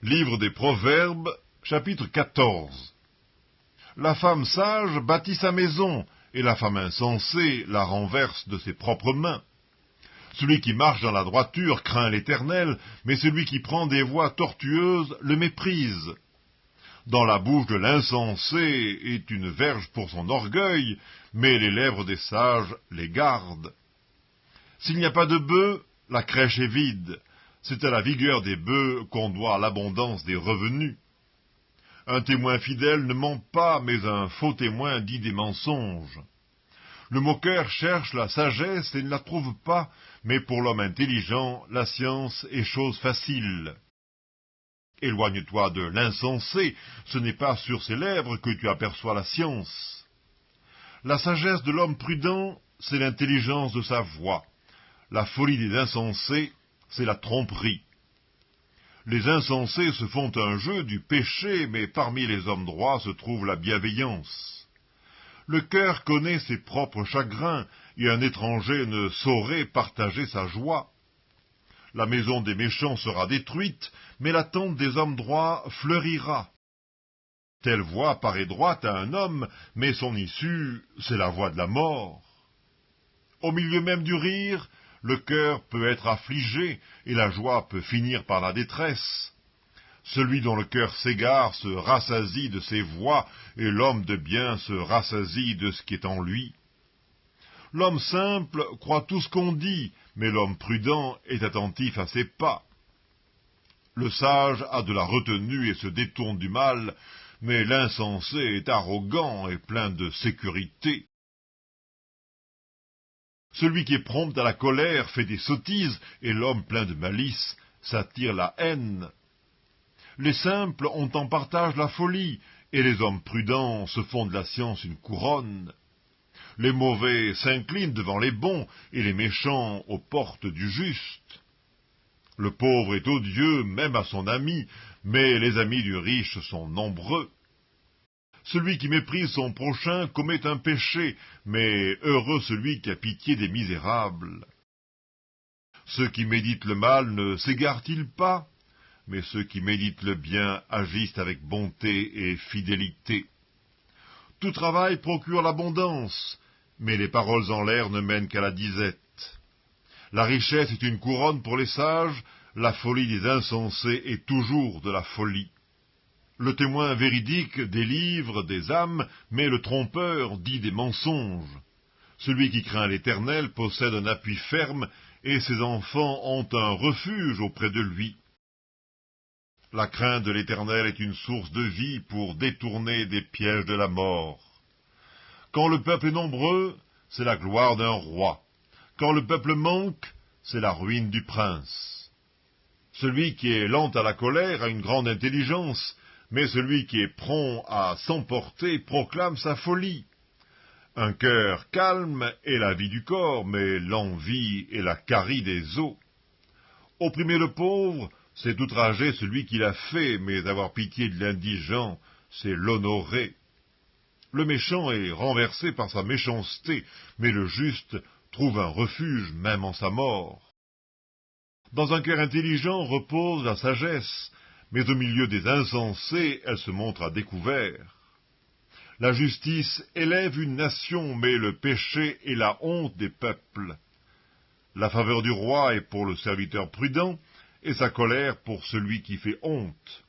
Livre des Proverbes, chapitre 14. La femme sage bâtit sa maison, et la femme insensée la renverse de ses propres mains. Celui qui marche dans la droiture craint l'Éternel, mais celui qui prend des voies tortueuses le méprise. Dans la bouche de l'insensé est une verge pour son orgueil, mais les lèvres des sages les gardent. S'il n'y a pas de bœufs, la crèche est vide. C'est à la vigueur des bœufs qu'on doit l'abondance des revenus. Un témoin fidèle ne ment pas, mais un faux témoin dit des mensonges. Le moqueur cherche la sagesse et ne la trouve pas, mais pour l'homme intelligent, la science est chose facile. Éloigne-toi de l'insensé, ce n'est pas sur ses lèvres que tu aperçois la science. La sagesse de l'homme prudent, c'est l'intelligence de sa voix. La folie des insensés, c'est la tromperie. Les insensés se font un jeu du péché, mais parmi les hommes droits se trouve la bienveillance. Le cœur connaît ses propres chagrins, et un étranger ne saurait partager sa joie. La maison des méchants sera détruite, mais la tente des hommes droits fleurira. Telle voie paraît droite à un homme, mais son issue, c'est la voie de la mort. Au milieu même du rire, le cœur peut être affligé, et la joie peut finir par la détresse. Celui dont le cœur s'égare se rassasie de ses voies, et l'homme de bien se rassasie de ce qui est en lui. L'homme simple croit tout ce qu'on dit, mais l'homme prudent est attentif à ses pas. Le sage a de la retenue et se détourne du mal, mais l'insensé est arrogant et plein de sécurité. Celui qui est prompt à la colère fait des sottises, et l'homme plein de malice s'attire la haine. Les simples ont en partage la folie, et les hommes prudents se font de la science une couronne. Les mauvais s'inclinent devant les bons, et les méchants aux portes du juste. Le pauvre est odieux même à son ami, mais les amis du riche sont nombreux. Celui qui méprise son prochain commet un péché, mais heureux celui qui a pitié des misérables. Ceux qui méditent le mal ne s'égarent-ils pas? Mais ceux qui méditent le bien agissent avec bonté et fidélité. Tout travail procure l'abondance, mais les paroles en l'air ne mènent qu'à la disette. La richesse est une couronne pour les sages, la folie des insensés est toujours de la folie. Le témoin véridique délivre des âmes, mais le trompeur dit des mensonges. Celui qui craint l'Éternel possède un appui ferme, et ses enfants ont un refuge auprès de lui. La crainte de l'Éternel est une source de vie pour détourner des pièges de la mort. Quand le peuple est nombreux, c'est la gloire d'un roi. Quand le peuple manque, c'est la ruine du prince. Celui qui est lent à la colère a une grande intelligence, mais celui qui est prompt à s'emporter proclame sa folie. Un cœur calme est la vie du corps, mais l'envie est la carie des os. Opprimer le pauvre, c'est outrager celui qui l'a fait, mais avoir pitié de l'indigent, c'est l'honorer. Le méchant est renversé par sa méchanceté, mais le juste trouve un refuge même en sa mort. Dans un cœur intelligent repose la sagesse, mais au milieu des insensés, elle se montre à découvert. La justice élève une nation, mais le péché est la honte des peuples. La faveur du roi est pour le serviteur prudent, et sa colère pour celui qui fait honte.